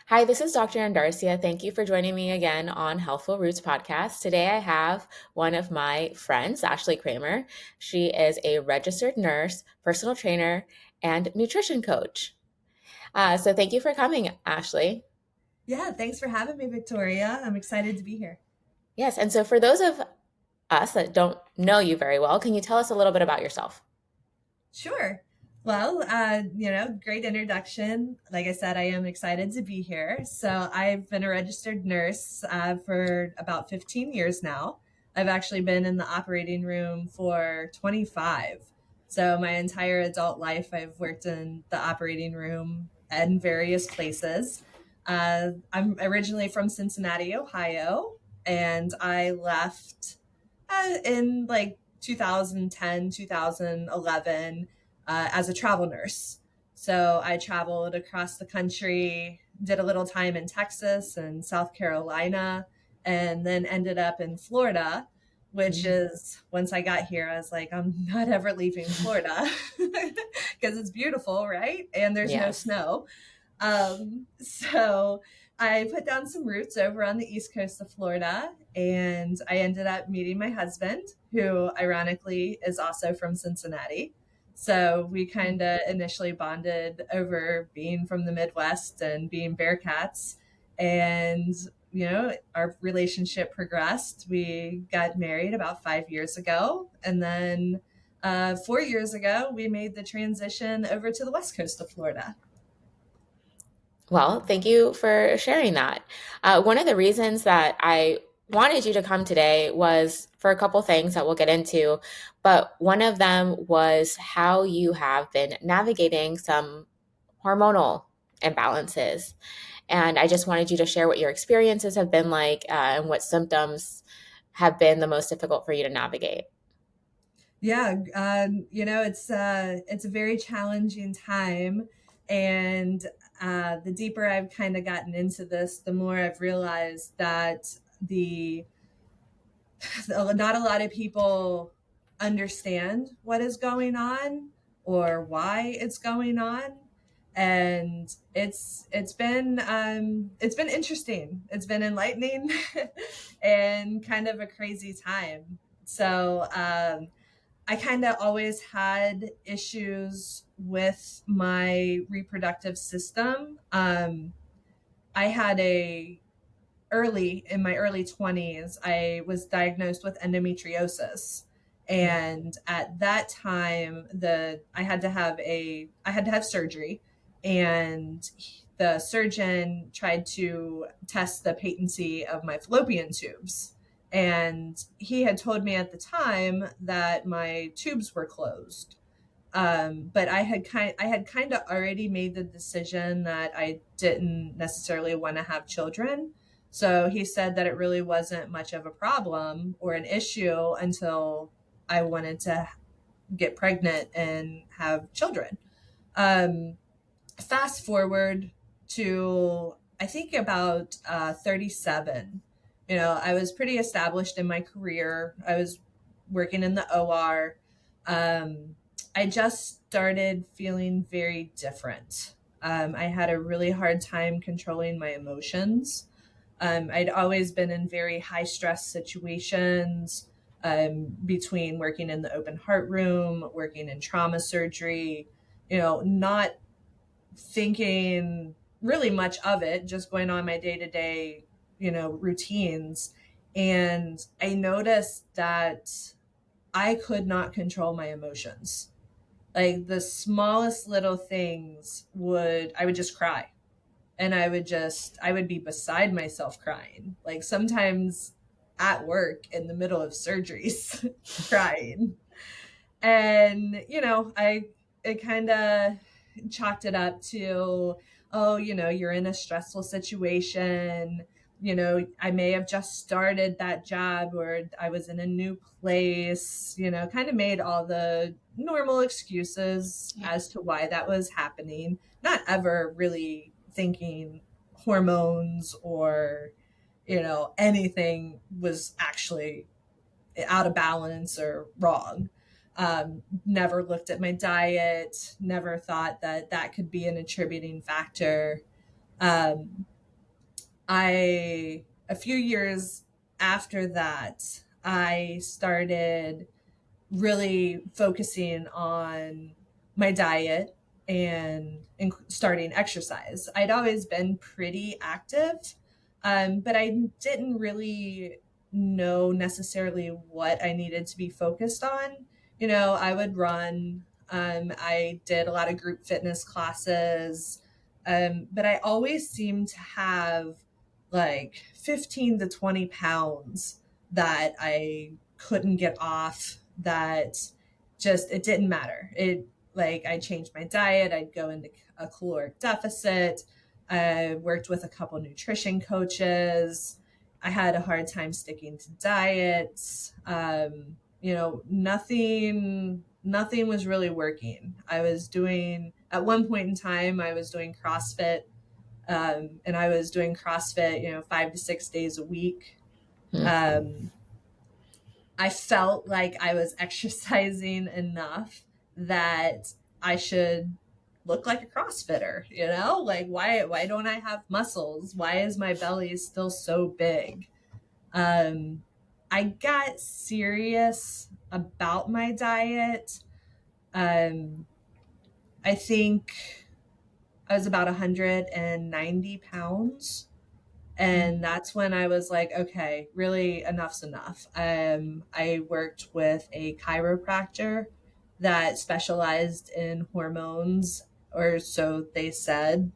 Hi, this is Dr. Andarcia. Thank you for joining me again on Healthful Roots podcast. Today I have one of my friends, Ashlie Cramer. She is a registered nurse, personal trainer, and nutrition coach. So thank you for coming, Ashlie. Yeah, thanks for having me, Victoria. I'm excited to be here. Yes, and so for those of us that don't know you very well, can you tell us a little bit about yourself? Sure. Well, great introduction. Like I said, I am excited to be here. So, I've been a registered nurse for about 15 years now. I've actually been in the operating room for 25. So, my entire adult life, I've worked in the operating room in various places. I'm originally from Cincinnati, Ohio, and I left in like 2010, 2011 as a travel nurse. So I traveled across the country, did a little time in Texas and South Carolina, and then ended up in Florida, which is once I got here, I was like, I'm not ever leaving Florida because it's beautiful, right? And there's no Yes. snow. So I put down some roots over on the east coast of Florida, and I ended up meeting my husband, who ironically is also from Cincinnati. So we kind of initially bonded over being from the Midwest and being Bearcats. And, our relationship progressed. We got married about 5 years ago. And then 4 years ago, we made the transition over to the west coast of Florida. Well, thank you for sharing that. One of the reasons that I wanted you to come today was for a couple things that we'll get into, but one of them was how you have been navigating some hormonal imbalances. And I just wanted you to share what your experiences have been like and what symptoms have been the most difficult for you to navigate. Yeah, it's a very challenging time, and the deeper I've kind of gotten into this, the more I've realized that the not a lot of people understand what is going on or why it's going on, and it's been interesting. It's been enlightening and kind of a crazy time. So I kind of always had issues with my reproductive system. I had a early in my early 20s, I was diagnosed with endometriosis. And at that time, the I had to have surgery, and the surgeon tried to test the patency of my fallopian tubes. And he had told me at the time that my tubes were closed. But I had kind of already made the decision that I didn't necessarily want to have children. So he said that it really wasn't much of a problem or an issue until I wanted to get pregnant and have children. Um, Fast forward to, I think, about 37. I was pretty established in my career. I was working in the OR. Um, I just started feeling very different. I had a really hard time controlling my emotions. I'd always been in very high stress situations, between working in the open heart room, working in trauma surgery, not thinking really much of it, just going on my day to day, routines. And I noticed that I could not control my emotions. Like the smallest little things I would just cry. And I would be beside myself crying. Like sometimes at work in the middle of surgeries, crying. And, it kind of chalked it up to, oh, you're in a stressful situation. I may have just started that job, or I was in a new place, kind of made all the normal excuses as to why that was happening, not ever really thinking hormones or, anything was actually out of balance or wrong. Never looked at my diet, never thought that that could be an attributing factor. A few years after that, I started really focusing on my diet and starting exercise. I'd always been pretty active, but I didn't really know necessarily what I needed to be focused on. I would run. I did a lot of group fitness classes, but I always seemed to have like 15 to 20 pounds that I couldn't get off, that just it didn't matter. It like I changed my diet, I'd go into a caloric deficit. I worked with a couple nutrition coaches. I had a hard time sticking to diets. Nothing was really working. I was doing at one point in time I was doing CrossFit, and I was doing CrossFit, 5 to 6 days a week. Mm. Um, I felt like I was exercising enough that I should look like a CrossFitter, Like why don't I have muscles? Why is my belly still so big? Um I got serious about my diet. Um I think I was about 190 pounds. And that's when I was like, okay, really enough's enough. I worked with a chiropractor that specialized in hormones, or so they said.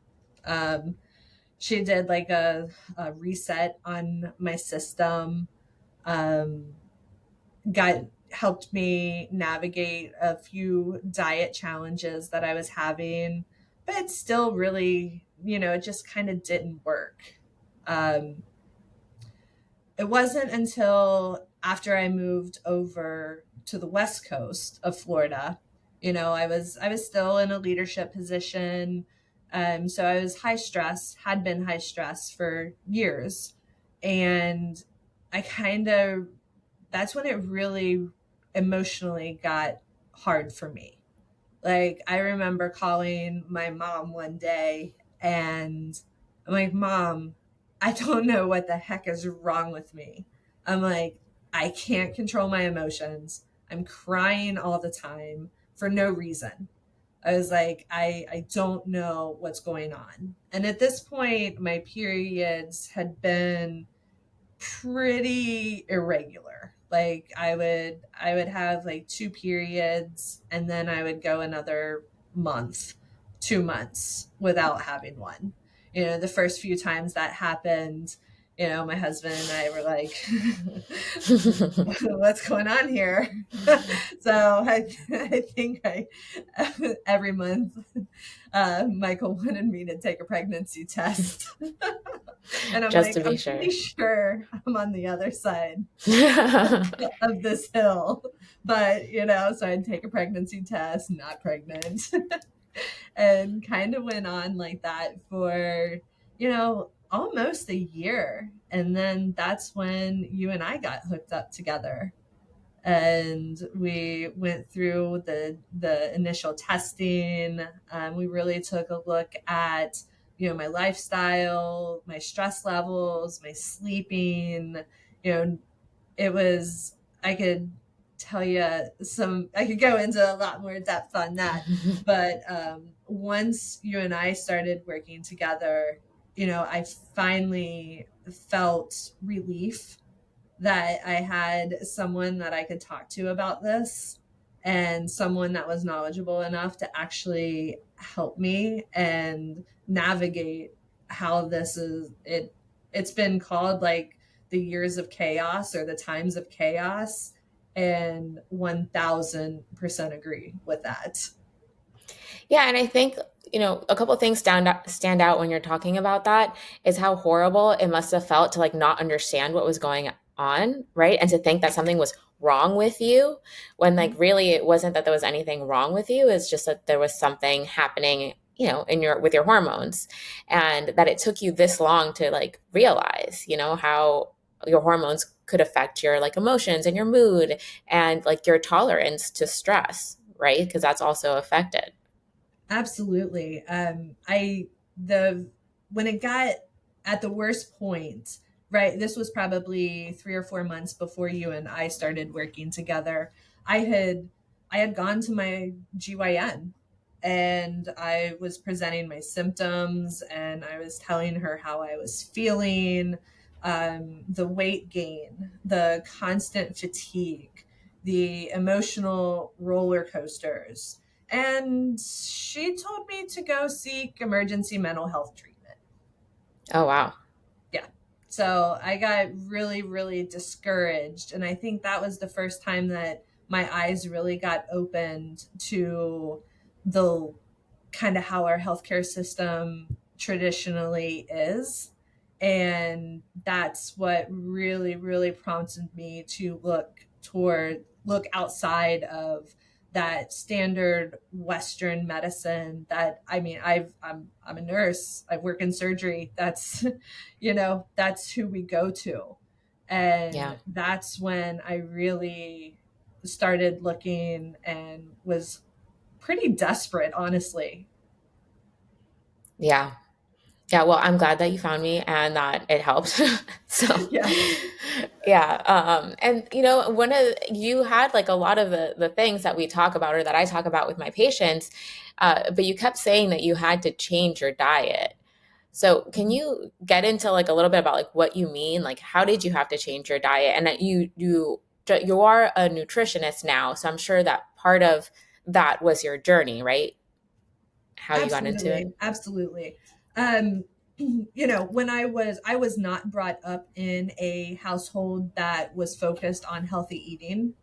Um, she did like a reset on my system, um, got helped me navigate a few diet challenges that I was having, but it still really, it just kind of didn't work. Um, it wasn't until after I moved over to the west coast of Florida. I was still in a leadership position. So I was high stress, had been high stress for years. And I kind of that's when it really emotionally got hard for me. Like, I remember calling my mom one day and I'm like, Mom, I don't know what the heck is wrong with me. I'm like, I can't control my emotions. I'm crying all the time for no reason. I was like, I don't know what's going on. And at this point, my periods had been pretty irregular. Like I would have like two periods and then I would go another month, 2 months without having one. The first few times that happened, my husband and I were like, what's going on here? So I think every month, Michael wanted me to take a pregnancy test. And I'm Just like, to be I'm pretty sure. sure I'm on the other side of this hill. But, so I'd take a pregnancy test, not pregnant, and kind of went on like that for, almost a year. And then that's when you and I got hooked up together. And we went through the initial testing. We really took a look at my lifestyle, my stress levels, my sleeping. you know it was I could tell you I could go into a lot more depth on that, but once you and I started working together, I finally felt relief that I had someone that I could talk to about this, and someone that was knowledgeable enough to actually help me and navigate how this is it it's been called like the years of chaos or the times of chaos, and 1000% agree with that. Yeah, and I think, a couple things stand out when you're talking about that is how horrible it must have felt to like not understand what was going on, right? And to think that something was wrong with you when like really it wasn't that there was anything wrong with you, it's just that there was something happening, in your with your hormones, and that it took you this long to like realize, how your hormones could affect your like emotions and your mood and like your tolerance to stress, right? Because that's also affected. Absolutely. I the when it got at the worst point, right? This was probably 3 or 4 months before you and I started working together. I had I had gone to my GYN and I was presenting my symptoms and I was telling her how I was feeling, the weight gain, the constant fatigue, the emotional roller coasters. And she told me to go seek emergency mental health treatment. Oh, wow. Yeah. So I got really, really discouraged. And I think that was the first time that my eyes really got opened to the kind of how our healthcare system traditionally is. And that's what really, really prompted me to look outside of that standard Western medicine. That I mean, I'm a nurse. I work in surgery. That's that's who we go to. Yeah. And that's when I really started looking and was pretty desperate, honestly. Yeah. Yeah, well, I'm glad that you found me and that it helped. So, Yeah. yeah, and one of you had like a lot of the things that we talk about or that I talk about with my patients, but you kept saying that you had to change your diet. So, can you get into like a little bit about like what you mean? Like, how did you have to change your diet? And that you are a nutritionist now, so I'm sure that part of that was your journey, right? How you got into it. Absolutely. Absolutely. Um, when I was not brought up in a household that was focused on healthy eating.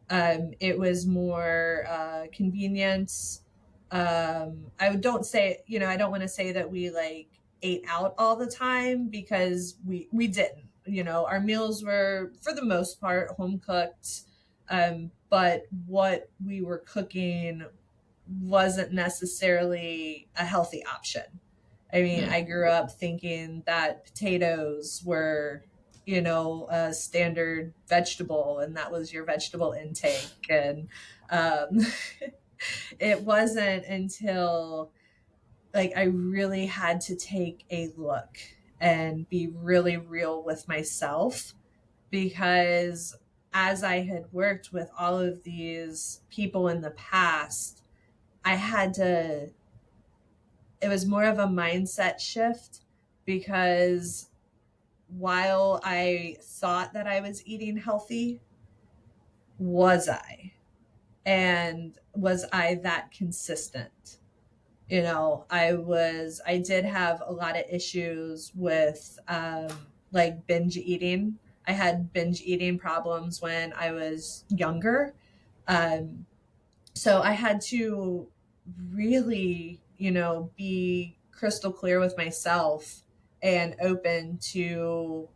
It was more convenience. I don't want to say that we like ate out all the time because we didn't. Our meals were for the most part home cooked, but what we were cooking wasn't necessarily a healthy option. I mean, Mm. I grew up thinking that potatoes were, a standard vegetable and that was your vegetable intake. And um, it wasn't until like I really had to take a look and be really real with myself because as I had worked with all of these people in the past, I had to it was more of a mindset shift because while I thought that I was eating healthy, was I? And was I that consistent? I did have a lot of issues with like binge eating. I had binge eating problems when I was younger. Um, so I had to really, be crystal clear with myself and open to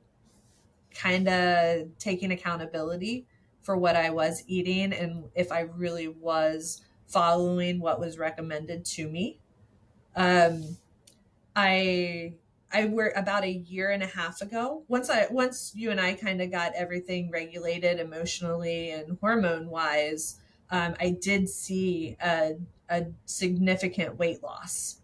kind of taking accountability for what I was eating and if I really was following what was recommended to me. Um, I worked about a year and a half ago. Once you and I kind of got everything regulated emotionally and hormone wise, I did see a significant weight loss.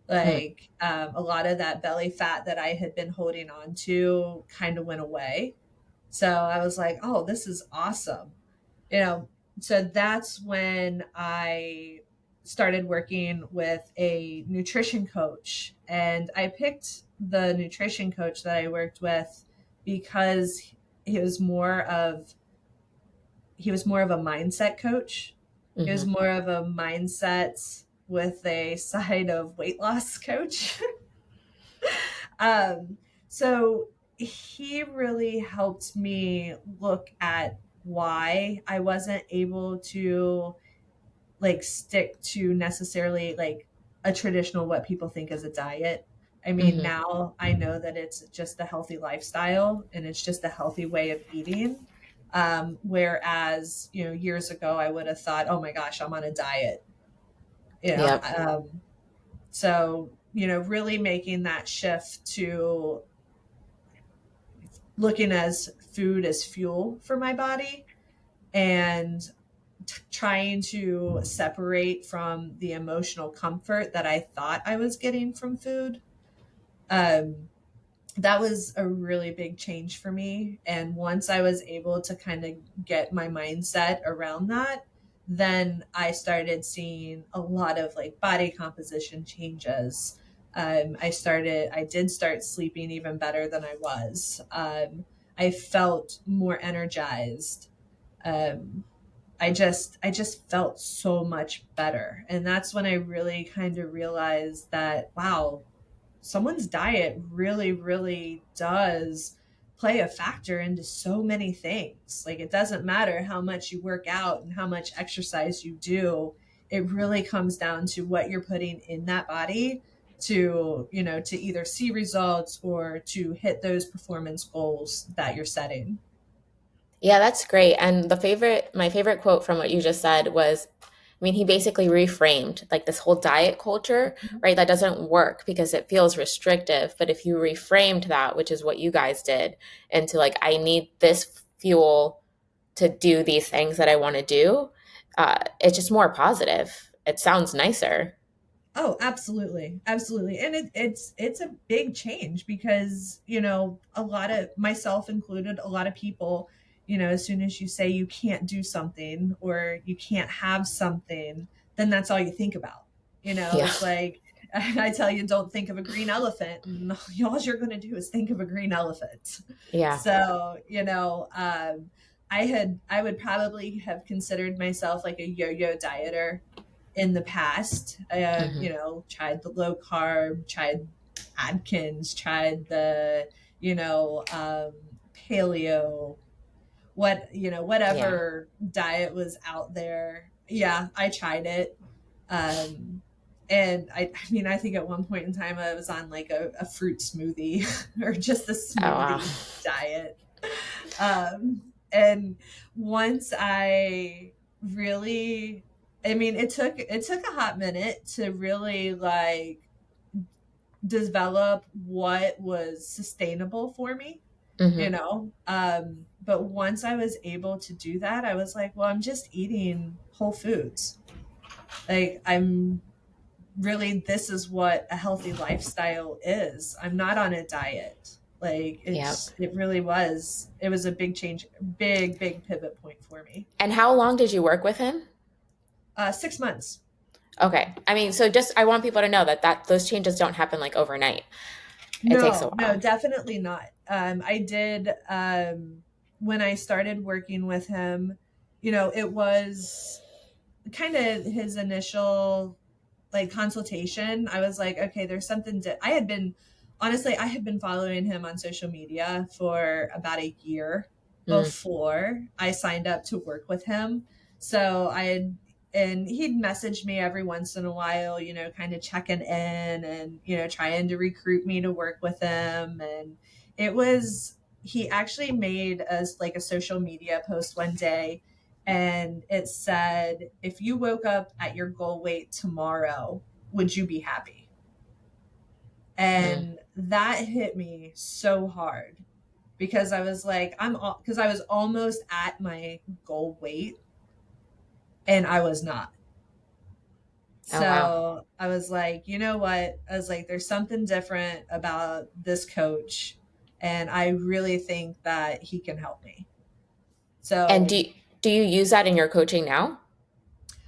Mm. Like a lot of that belly fat that I had been holding on to kind of went away. So I was like, oh, this is awesome. you know so that's when I started working with a nutrition coach, and I picked the nutrition coach that I worked with because he was more of he was more of a mindset coach. He was Hmm. more of a mindset with a side of weight loss coach. um so he really helped me look at why I wasn't able to like stick to necessarily like a traditional what people think is a diet. I mean, Hmm. now I know that it's just a healthy lifestyle and it's just a healthy way of eating. Whereas, years ago I would have thought, oh my gosh, I'm on a diet. You know, Yep. really making that shift to looking as food as fuel for my body and trying to separate from the emotional comfort that I thought I was getting from food. Um, that was a really big change for me. And once I was able to kind of get my mindset around that, then I started seeing a lot of like body composition changes. I did start sleeping even better than I was. I felt more energized. Um, I just felt so much better. And that's when I really kind of realized that, wow, someone's diet really, really does play a factor into so many things. Like, it doesn't matter how much you work out and how much exercise you do. It really comes down to what you're putting in that body to, to either see results or to hit those performance goals that you're setting. Yeah, that's great. And my favorite quote from what you just said was, I mean, he basically reframed like this whole diet culture, right? That doesn't work because it feels restrictive. But if you reframed that, which is what you guys did, into like, I need this fuel to do these things that I want to do, it's just more positive. It sounds nicer. Oh, absolutely. Absolutely. And it's a big change because, a lot of myself included, a lot of people, as soon as you say you can't do something or you can't have something, then that's all you think about. Yeah. It's like I tell you, don't think of a green elephant, and all you're going to do is think of a green elephant. Yeah. So, I would probably have considered myself like a yo-yo dieter in the past. Hmm. Tried the low carb, tried Atkins, tried the, paleo, Yeah. whatever diet was out there. Yeah, I tried it. Um, and I mean, I think at one point in time I was on like a fruit smoothie or just a Oh, wow. smoothie diet. And once I really, I mean, it took a hot minute to really like develop what was sustainable for me, Hmm. but once I was able to do that, I was like, well, I'm just eating whole foods. Like, I'm really, this is what a healthy lifestyle is. I'm not on a diet. Like, Yep. it was a big change, big pivot point for me. And how long did you work with him? 6 months. Okay. I mean, so just I want people to know that those changes don't happen like overnight. It takes a No, while. definitely not. I did, when I started working with him, it was kind of his initial like consultation. I was like, okay, there's something I had been following him on social media for about a year Mm, before I signed up to work with him. So and he'd message me every once in a while, kind of checking in and, trying to recruit me to work with him. And he actually made us like a social media post one day, and it said, if you woke up at your goal weight tomorrow, would you be happy? mm. And that hit me so hard because I was like, because I was almost at my goal weight and I was not. Oh, wow. So I was like, you know what? I was like, there's something different about this coach. And I really think that he can help me. And So do you use that in your coaching now?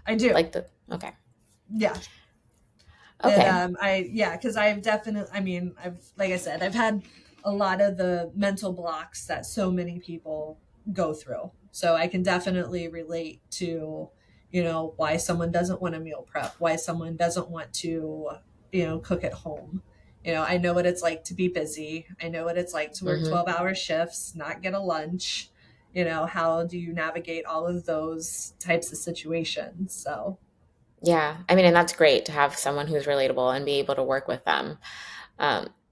I do. Like the okay. Yeah. And Okay. yeah, because I've definitely, I mean, like I said, I've had a lot of the mental blocks that so many people go through. So I can definitely relate to, why someone doesn't want to meal prep, why someone doesn't want to, cook at home. I know what it's like to be busy. I know what it's like to work Hmm. 12-hour shifts, not get a lunch. How do you navigate all of those types of situations? So, Yeah. I mean, and that's great to have someone who's relatable and be able to work with them.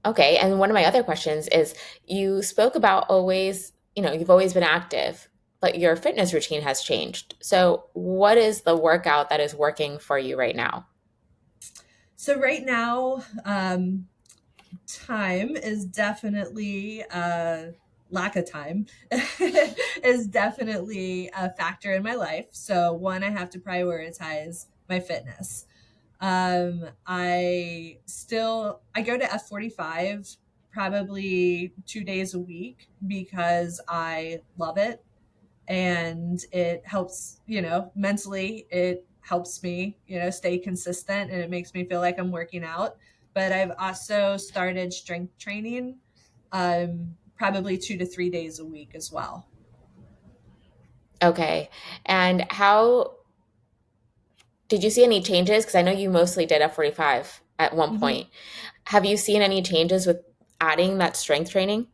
Okay. And one of my other questions is you spoke about always, you've always been active, but your fitness routine has changed. So, what is the workout that is working for you right now? so right now, time is definitely lack of time is definitely a factor in my life. So one, I have to prioritize my fitness. I go to F45 probably 2 days a week because I love it and it helps, mentally, it helps me, stay consistent and it makes me feel like I'm working out. But I've also started strength training, probably 2 to 3 days a week as well. Okay. And how did you see any changes? Because I know you mostly did F45 at one Mhm. point. Have you seen any changes with adding that strength training?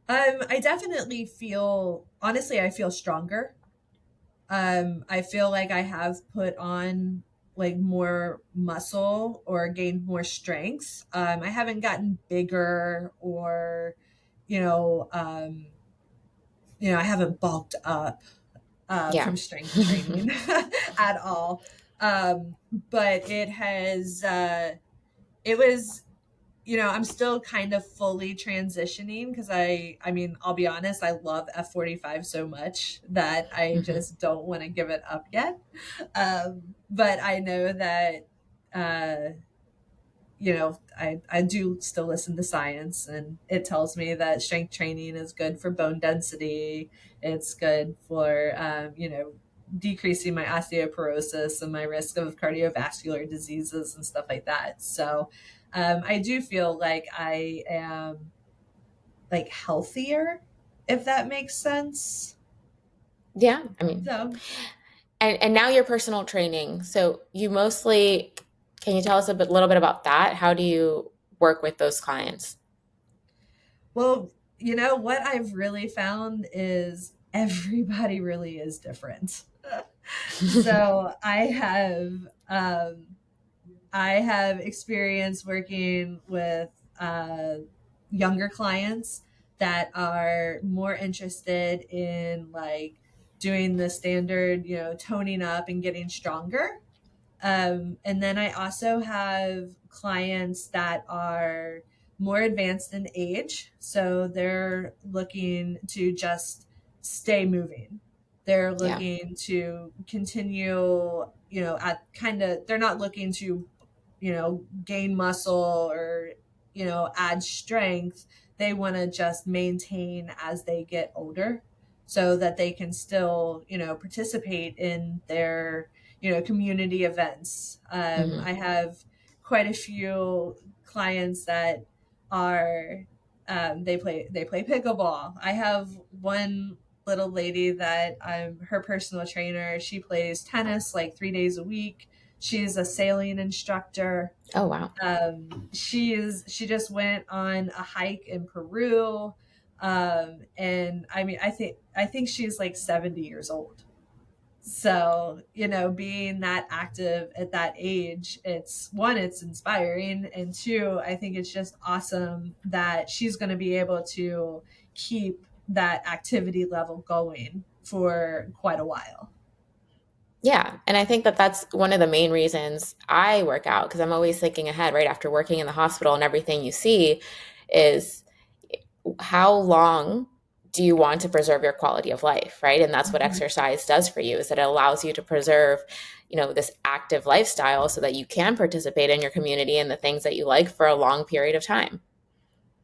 I definitely feel, honestly, I feel stronger. I feel like I have put on like more muscle or gained more strength. I haven't gotten bigger or, you know, um, I haven't bulked up Yeah. from strength training at all. Um, but it was, I'm still kind of fully transitioning because I mean, I'll be honest, I love F45 so much that I Hmm. just don't want to give it up yet. But I know that, I do still listen to science, and it tells me that strength training is good for bone density. It's good for, decreasing my osteoporosis and my risk of cardiovascular diseases and stuff like that. So I do feel like I am like healthier, if that makes sense. Yeah. I mean, So, and now your personal training. So you mostly, can you tell us little bit about that? How do you work with those clients? well, what I've really found is everybody really is different. So I have experience working with uh, younger clients that are more interested in like doing the standard, toning up and getting stronger. And then I also have clients that are more advanced in age. So they're looking to just stay moving. They're Yeah. looking to continue, at kind of, they're not looking to, gain muscle or, add strength. They want to just maintain as they get older so that they can still, participate in their, community events. Hmm. I have quite a few clients that are, they play pickleball. I have one little lady that I'm her personal trainer. She plays tennis like 3 days a week. She's a sailing instructor. Oh, wow. She just went on a hike in Peru. And I mean, I think she's like 70 years old. So, being that active at that age, it's one, it's inspiring. And two, I think it's just awesome that she's going to be able to keep that activity level going for quite a while. Yeah. And I think that that's one of the main reasons I work out because I'm always thinking ahead right after working in the hospital and everything you see is how long do you want to preserve your quality of life, right? And that's what Mhm. exercise does for you is that it allows you to preserve, this active lifestyle so that you can participate in your community and the things that you like for a long period of time.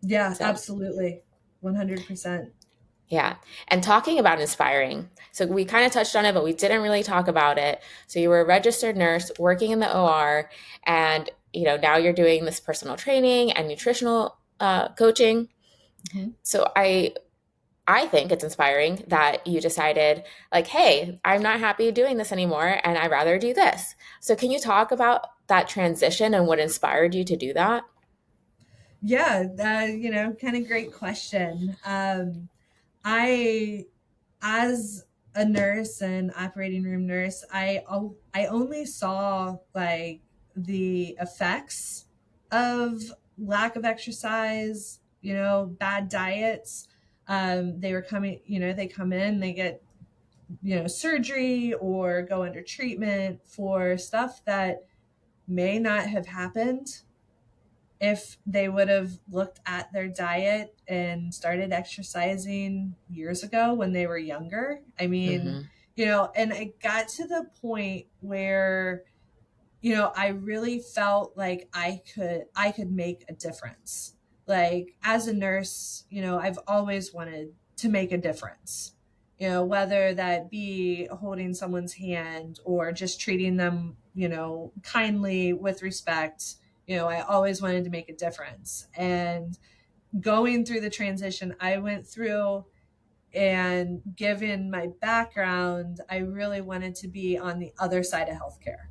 Yeah, So, absolutely. 100%. yeah. And talking about inspiring. So we kind of touched on it, but we didn't really talk about it. So you were a registered nurse working in the OR and, now you're doing this personal training and nutritional coaching. Mhm. So I think it's inspiring that you decided, like, hey, I'm not happy doing this anymore and I'd rather do this. So, can you talk about that transition and what inspired you to do that? Yeah, kind of great question. I, as a nurse and operating room nurse, I only saw like the effects of lack of exercise, bad diets. They were coming, they come in, they get, surgery or go under treatment for stuff that may not have happened if they would have looked at their diet and started exercising years ago when they were younger. I mean, Hmm. and it got to the point where, I really felt like I could make a difference. Like, as a nurse, I've always wanted to make a difference, whether that be holding someone's hand or just treating them, kindly with respect. I always wanted to make a difference. And going through the transition I went through, and given my background, I really wanted to be on the other side of healthcare.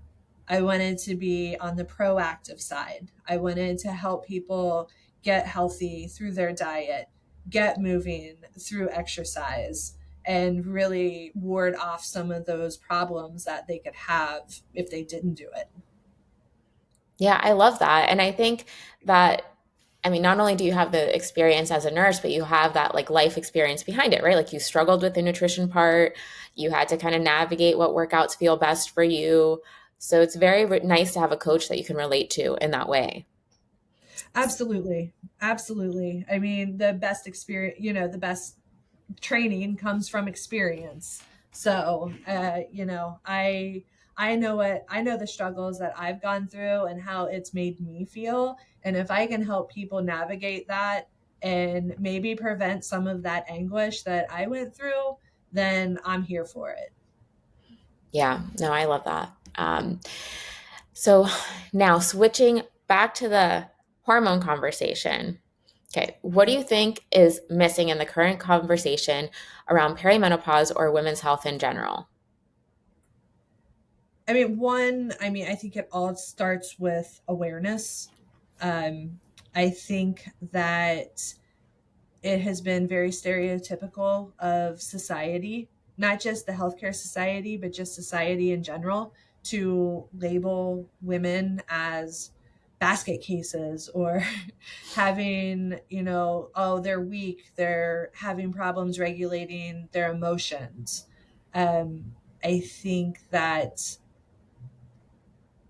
I wanted to be on the proactive side. I wanted to help people get healthy through their diet, get moving through exercise, and really ward off some of those problems that they could have if they didn't do it. Yeah, I love that. And I think that, I mean, not only do you have the experience as a nurse, but you have that like life experience behind it, right? Like you struggled with the nutrition part, you had to kind of navigate what workouts feel best for you. So it's very nice to have a coach that you can relate to in that way. Absolutely. Absolutely. I mean, the best experience, the best training comes from experience. So, I know the struggles that I've gone through and how it's made me feel. And if I can help people navigate that and maybe prevent some of that anguish that I went through, then I'm here for it. Yeah, no, I love that. So now switching back to the hormone conversation. Okay, what do you think is missing in the current conversation around perimenopause or women's health in general? I think it all starts with awareness. I think that it has been very stereotypical of society, not just the healthcare society, but just society in general, to label women as basket cases or having, oh, they're weak, they're having problems regulating their emotions. I think that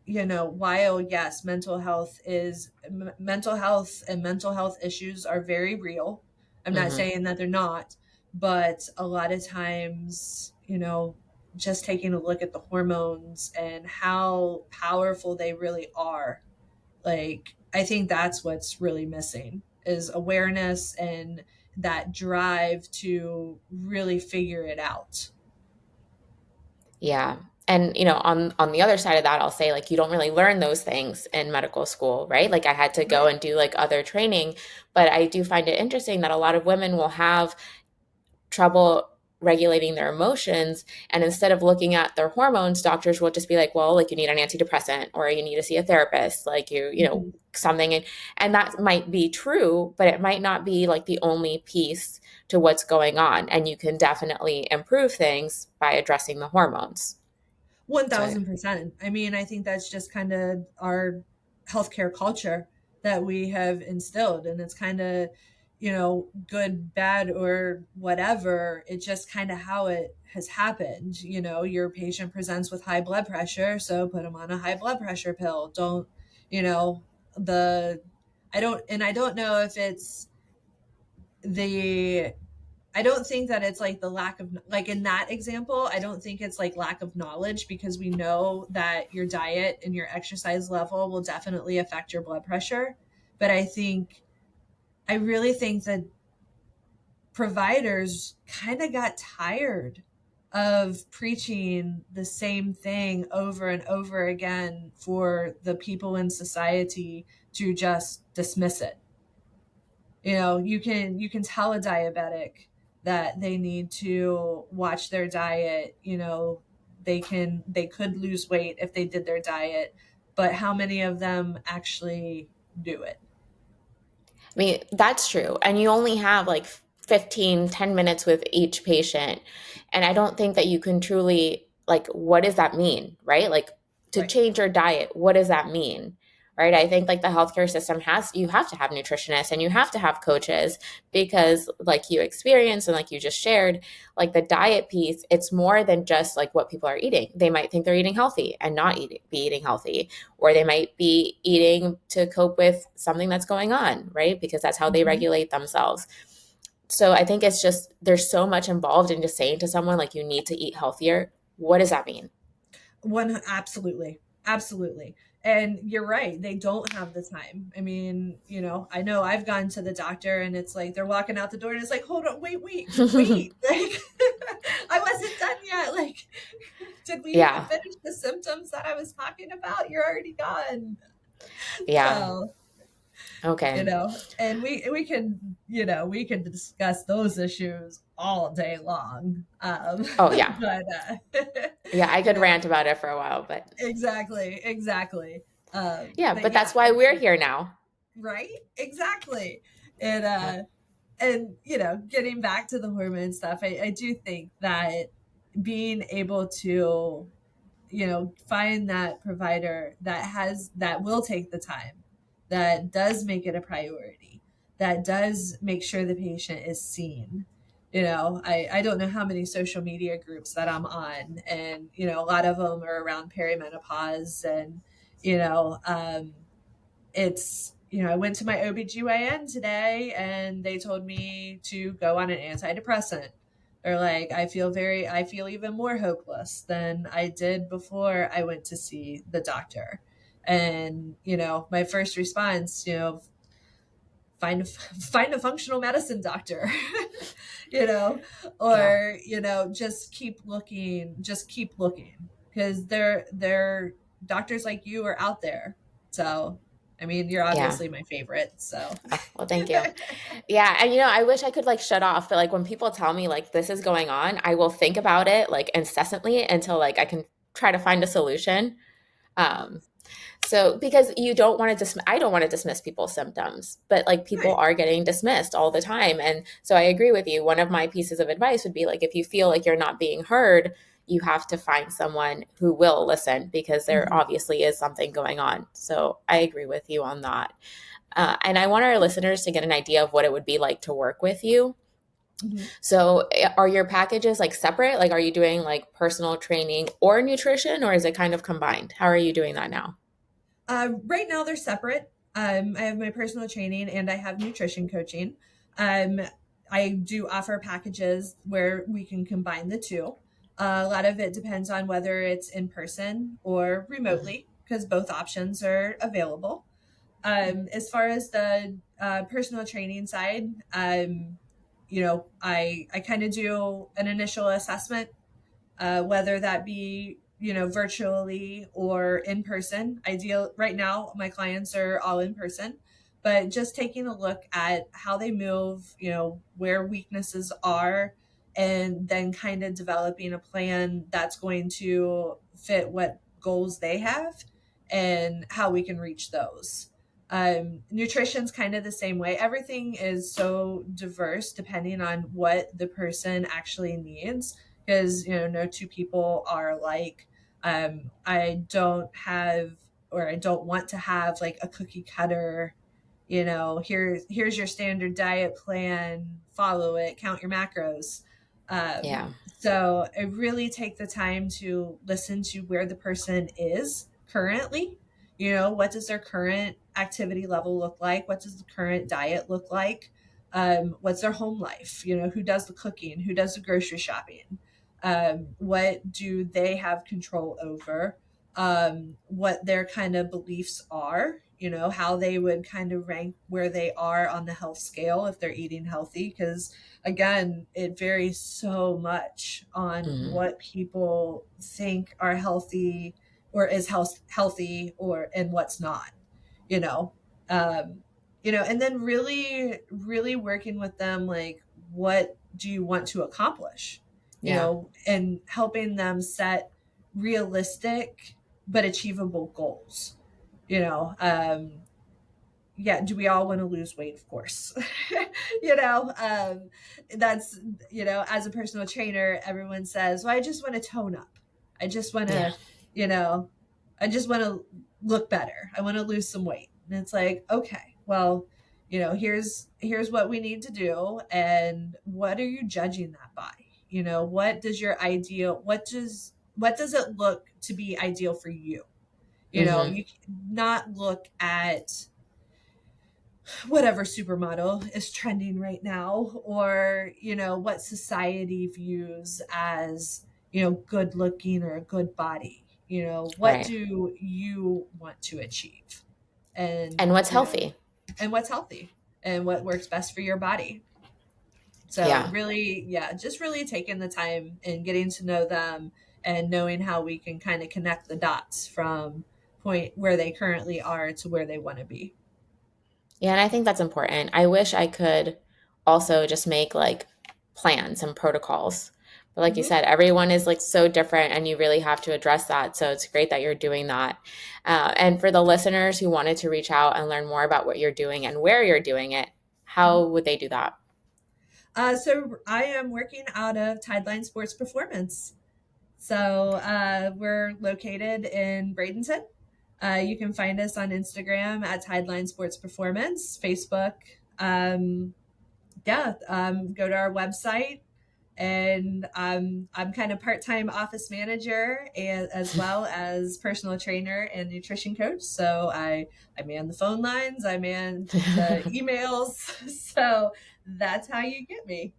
while yes, mental health and mental health issues are very real. I'm not Hmm. saying that they're not, but a lot of times, just taking a look at the hormones and how powerful they really are, like, I think that's what's really missing is awareness and that drive to really figure it out. Yeah. And on the other side of that, I'll say like you don't really learn those things in medical school, right? Like I had to go Right. and do like other training, but I do find it interesting that a lot of women will have trouble regulating their emotions, and instead of looking at their hormones, doctors will just be like, well, like you need an antidepressant or you need to see a therapist, like Mhm. something. And that might be true, but it might not be like the only piece to what's going on, and you can definitely improve things by addressing the hormones. So 1000%. I mean, I think that's just kind of our healthcare culture that we have instilled. And it's kind of, good, bad, or whatever. It's just kind of how it has happened. Your patient presents with high blood pressure, so put them on a high blood pressure pill. Don't, you know, the, I don't know if it's the I don't think that it's like the lack of, like in that example, I don't think it's like lack of knowledge, because we know that your diet and your exercise level will definitely affect your blood pressure. But I really think that providers kind of got tired of preaching the same thing over and over again for the people in society to just dismiss it. You can tell a diabetic that they need to watch their diet. They could lose weight if they did their diet, but how many of them actually do it? I mean, that's true. And you only have like 15, 10 minutes with each patient. And I don't think that you can truly, like, what does that mean, right? Like, to Right. change your diet, what does that mean? Right. I think like the healthcare system you have to have nutritionists and you have to have coaches because, like you experienced and like you just shared, like the diet piece, it's more than just like what people are eating. They might think they're eating healthy and not be eating healthy, or they might be eating to cope with something that's going on, right? Because that's how they Hmm. regulate themselves. So I think it's just there's so much involved in just saying to someone like you need to eat healthier. What does that mean? Absolutely, absolutely. And you're right, they don't have the time. I mean, I know I've gone to the doctor and it's like they're walking out the door and it's like, hold on, wait. Like, I wasn't done yet. Like, did we even Yeah. finish the symptoms that I was talking about? You're already gone. Yeah. So, Okay. and we can discuss those issues all day long. Oh, yeah. But Yeah, I you could know, rant about it for a while, but exactly. yeah, But but yeah, that's why we're here now. right, exactly. And Yeah. getting back to the hormone stuff, I do think that being able to find that provider that will take the time, that does make it a priority, that does make sure the patient is seen. I don't know how many social media groups that I'm on, and a lot of them are around perimenopause, and you know um, it's I went to my OBGYN today and they told me to go on an antidepressant. They're like, I feel even more hopeless than I did before I went to see the doctor. And my first response, find a functional medicine doctor. you know Yeah. or just keep looking, because they're doctors like you are out there. So I mean, you're Yeah. obviously my favorite, so. Oh, well, thank you. Yeah, and I wish I could like shut off, but like when people tell me like this is going on, I will think about it like incessantly until like I can try to find a solution. Um, So, because you don't want to dismiss, I don't want to dismiss people's symptoms, but like people Right. are getting dismissed all the time. And so I agree with you. One of my pieces of advice would be like, if you feel like you're not being heard, you have to find someone who will listen because there Mhm. obviously is something going on. So I agree with you on that. And I want our listeners to get an idea of what it would be like to work with you. Mhm. So are your packages like separate? Like, are you doing like personal training or nutrition, or is it kind of combined? How are you doing that now? Right now they're separate. I have my personal training and I have nutrition coaching. Um, I do offer packages where we can combine the two. A lot of it depends on whether it's in person or Mhm. remotely, because both options are available. As far as the personal training side, I kind of do an initial assessment, whether that be virtually or in person. Ideal right now, my clients are all in person, but just taking a look at how they move, where weaknesses are, and then kind of developing a plan that's going to fit what goals they have and how we can reach those. Nutrition's kind of the same way. Everything is so diverse depending on what the person actually needs, because no two people are alike. I don't have, or I don't want to have like a cookie cutter, here's your standard diet plan, follow it, count your macros. Yeah. So I really take the time to listen to where the person is currently. What does their current activity level look like? What does the current diet look like? What's their home life? Who does the cooking? Who does the grocery shopping? What do they have control over? What their kind of beliefs are, how they would kind of rank where they are on the health scale if they're eating healthy. Because again, it varies so much on Mhm. what people think are healthy or is healthy, or and what's not, you know. Um, and then really, really working with them, like, what do you want to accomplish? Yeah. And helping them set realistic but achievable goals. You know, yeah, do we all want to lose weight? Of course. you know, um, that's, as a personal trainer, everyone says, well, I just want to tone up. I just want Yeah. to, you know, I just want to look better. I want to lose some weight. And it's like, okay, well, here's what we need to do. And what are you judging that by? What does what does it look to be ideal for you? Hmm. You not look at whatever supermodel is trending right now, or what society views as good looking or a good body. what Right. do you want to achieve? And And, what's healthy? and what's healthy and what works best for your body. So Yeah. really, yeah, just really taking the time and getting to know them and knowing how we can kind of connect the dots from point where they currently are to where they want to be. Yeah, and I think that's important. I wish I could also just make like plans and protocols. But like you Hmm. said, everyone is like so different and you really have to address that. So it's great that you're doing that. And for the listeners who wanted to reach out and learn more about what you're doing and where you're doing it, how would they do that? So I am working out of Tideline Sports Performance. So we're located in Bradenton. You can find us on Instagram at Tideline Sports Performance, Facebook. Um, go to our website, and I'm kind of part-time office manager and as well as personal trainer and nutrition coach. So I man the phone lines, I man the emails. So that's how you get me.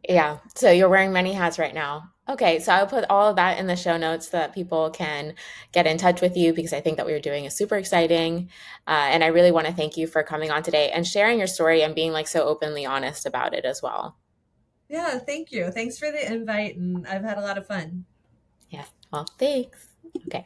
Yeah. So you're wearing many hats right now. Okay. So I'll put all of that in the show notes so that people can get in touch with you because I think that what you're doing is super exciting. And I really want to thank you for coming on today and sharing your story and being like so openly honest about it as well. Yeah, thank you. Thanks for the invite, and I've had a lot of fun. Yeah. Well, thanks. Okay. Thanks.